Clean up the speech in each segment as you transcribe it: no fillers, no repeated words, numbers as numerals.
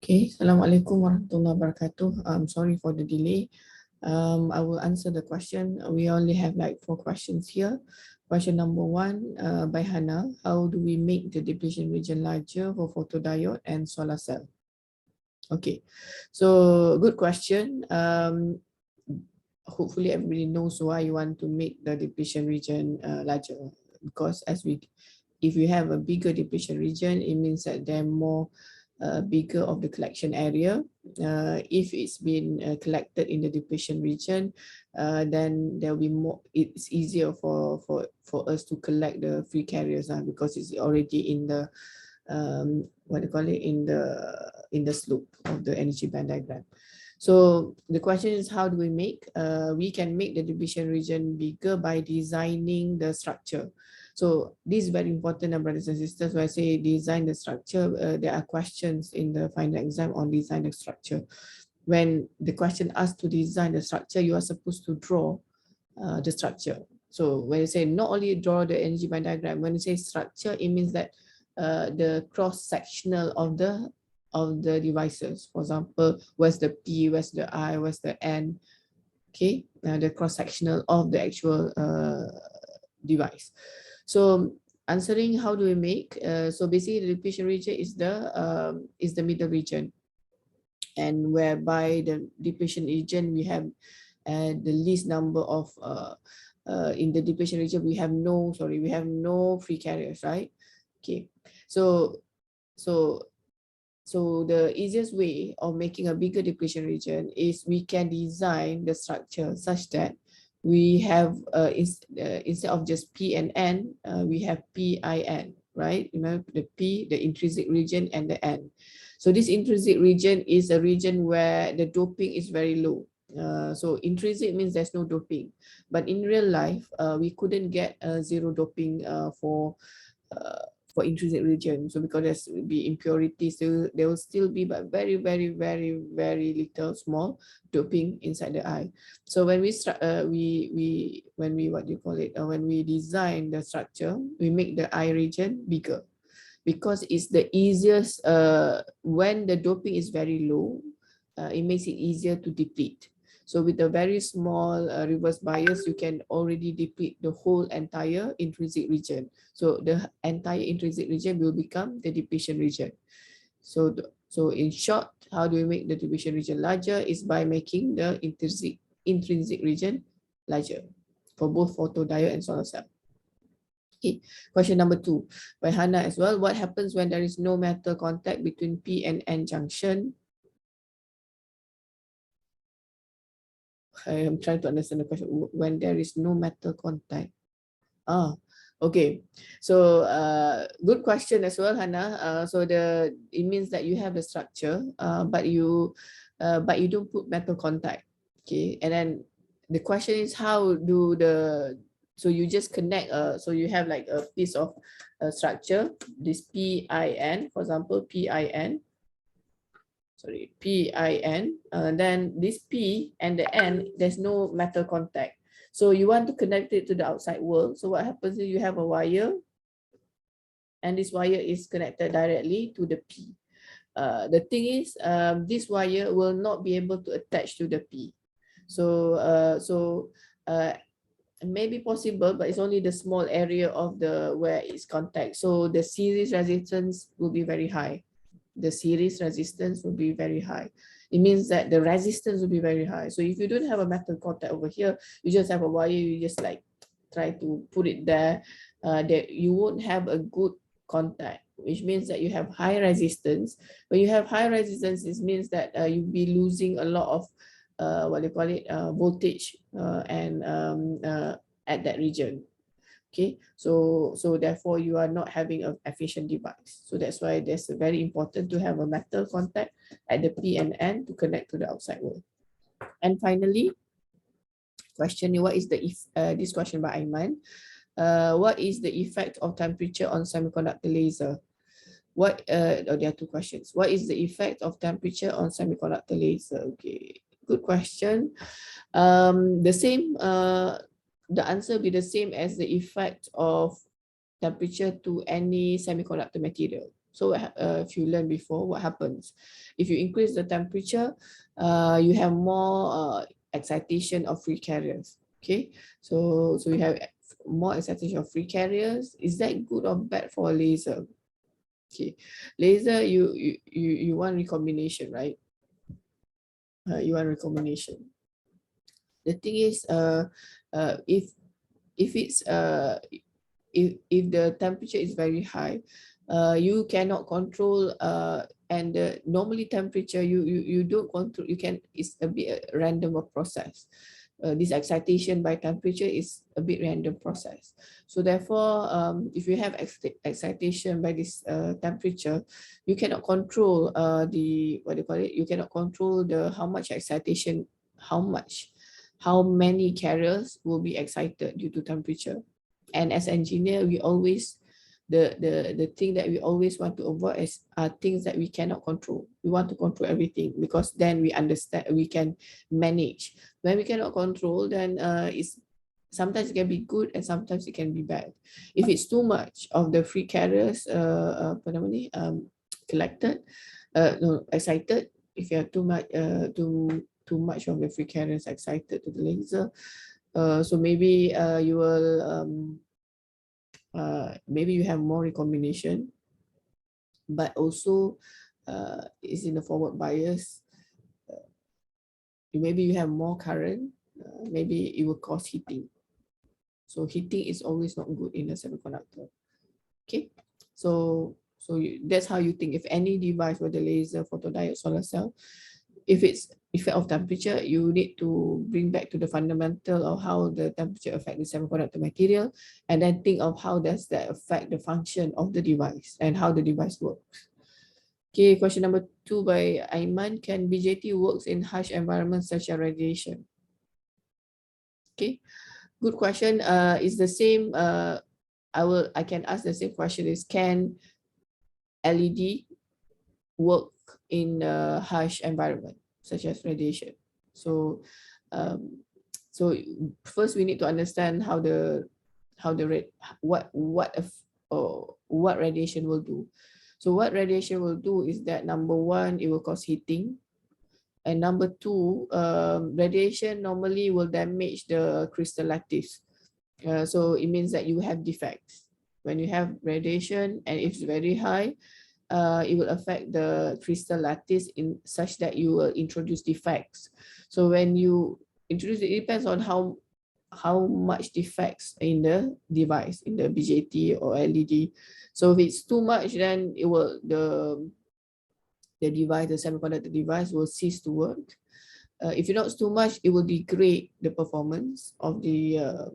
Okay, Assalamualaikum warahmatullahi wabarakatuh. Sorry for the delay. I will answer the question. We only have like 4 questions here. Question number 1 by Hannah. How do we make the depletion region larger for photodiode and solar cell? Okay, so good question. Hopefully everybody knows why you want to make the depletion region larger, because if you have a bigger depletion region, it means that they're more bigger of the collection area. If it's been collected in the depletion region, then there'll be more. It's easier for us to collect the free carriers because it's already in the what do you call it, in the slope of the energy band diagram. So the question is, how do we make? We can make the depletion region bigger by designing the structure. So this is very important, brothers and sisters. When I say design the structure, there are questions in the final exam on design the structure. When the question asks to design the structure, you are supposed to draw the structure. So when you say not only draw the energy band diagram, when you say structure, it means that the cross-sectional of the devices. For example, where's the P, where's the I, where's the N, okay, the cross-sectional of the actual device. So answering how do we make, so basically the depletion region is the middle region, and whereby the depletion region we have the least number of in the depletion region we have no free carriers, right? Okay, so the easiest way of making a bigger depletion region is we can design the structure such that we have instead of just P and N, we have PIN, right? Remember the P, the intrinsic region, and the N. So this intrinsic region is a region where the doping is very low. So intrinsic means there's no doping, but in real life, we couldn't get zero doping for intrinsic region. So because there's be impurities, so there will still be but very little small doping inside the eye. So when we what do you call it, when we design the structure, we make the eye region bigger, because it's the easiest when the doping is very low, it makes it easier to deplete. So with a very small reverse bias, you can already deplete the whole entire intrinsic region. So the entire intrinsic region will become the depletion region. So in short, how do we make the depletion region larger? Is by making the intrinsic region larger for both photodiode and solar cell. Okay, question number 2 by Hannah as well. What happens when there is no metal contact between P and N junction? I am trying to understand the question. When there is no metal contact. Okay. So good question as well, Hannah. So it means that you have the structure, but you don't put metal contact. Okay. And then the question is, how do so you just connect, so you have like a piece of structure, this PIN, for example, PIN, then this P and the N, there's no metal contact. So you want to connect it to the outside world. So what happens is you have a wire, and this wire is connected directly to the P. The thing is, this wire will not be able to attach to the P. So maybe possible, but it's only the small area of where it's contact. So the series resistance will be very high. The series resistance will be very high. It means that the resistance will be very high. So if you don't have a metal contact over here, you just have a wire, you just like try to put it there, that you won't have a good contact, which means that you have high resistance. When you have high resistance, it means that you'll be losing a lot of voltage and at that region. Okay, so therefore you are not having an efficient device. So that's why it's very important to have a metal contact at the P and N to connect to the outside world. And finally, question, what is this question by Aiman? What is the effect of temperature on semiconductor laser? There are 2 questions. What is the effect of temperature on semiconductor laser? Okay, good question. The answer will be the same as the effect of temperature to any semiconductor material. So if you learned before, what happens? If you increase the temperature, you have more excitation of free carriers. Okay, so you have more excitation of free carriers. Is that good or bad for a laser? Okay, laser, you want recombination, right? You want recombination. The thing is, if it's if the temperature is very high, you cannot control, and normally temperature you don't control. You can, it's a bit random of process. This excitation by temperature is a bit random process. So therefore, if you have excitation by this temperature, you cannot control the, what do you call it? You cannot control the how much excitation, how many carriers will be excited due to temperature. And as engineer, we always, the thing that we always want to avoid is things that we cannot control. We want to control everything, because then we understand, we can manage. When we cannot control, then it's sometimes it can be good and sometimes it can be bad. If it's too much of the free carriers collected, no, excited, if you have too much of the free carriers excited to the laser, so maybe you will maybe you have more recombination, but also is in the forward bias. Maybe you have more current, maybe it will cause heating. So heating is always not good in a semiconductor. Okay, so that's how you think. If any device, whether laser, photodiode, solar cell, if it's effect of temperature, you need to bring back to the fundamental of how the temperature affect the semiconductor material, and then think of how does that affect the function of the device and how the device works. Okay, question number 2 by Aiman. Can BJT works in harsh environments such as radiation? Okay, good question. It's the same. I can ask the same question, is can LED work in a harsh environment such as radiation? So first we need to understand what radiation will do. So what radiation will do is that, number one, it will cause heating, and number two, radiation normally will damage the crystal lattice. So it means that you have defects when you have radiation, and if it's very high, it will affect the crystal lattice in such that you will introduce defects. So when you introduce, it depends on how much defects in the device, in the BJT or LED. So if it's too much, then it will the device, the semiconductor device, will cease to work. If it's not too much, it will degrade the performance of the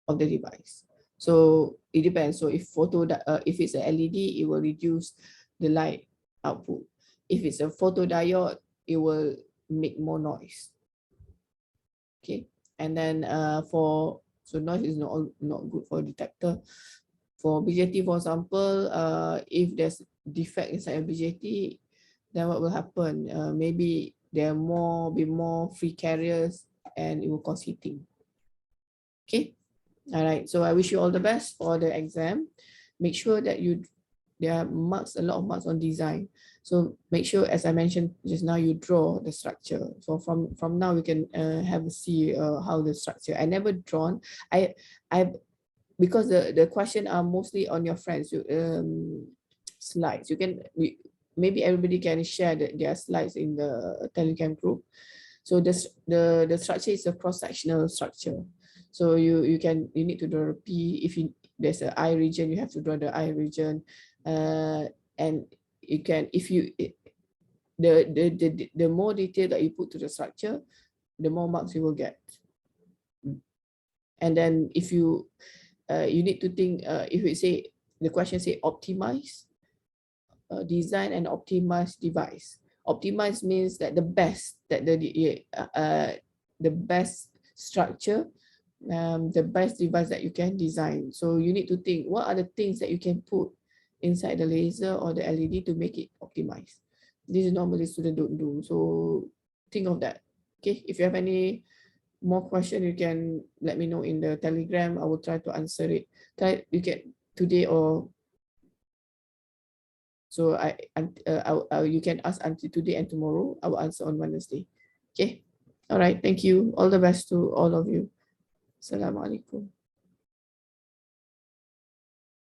device. So it depends. So if it's a LED, it will reduce the light output. If it's a photodiode, it will make more noise. Okay, and then so noise is not good for a detector. For BJT, for example, if there's defect inside a BJT, then what will happen? Maybe there will be more free carriers, and it will cause heating. Okay. All right, so I wish you all the best for the exam. Make sure that there are a lot of marks on design. So make sure, as I mentioned just now, you draw the structure. So from now we can have a see how the structure. I never drawn. Because the question are mostly on your friends slides. You can maybe everybody can share their slides in the Telegram group. So the structure is a cross-sectional structure. So you need to draw a P. If there's an I region, you have to draw the I region, and you can, if you the more detail that you put to the structure, the more marks you will get. And then if you need to think, if we say the question say optimize design and optimize device. Optimize means that the best, that the best structure, the best device that you can design. So you need to think, what are the things that you can put inside the laser or the LED to make it optimized. This is normally students don't do. So think of that. Okay, if you have any more question, you can let me know in the Telegram. I will try to answer it. You can today or So you can ask until today and tomorrow. I will answer on Wednesday. Okay. All right. Thank you. All the best to all of you. Assalamualaikum.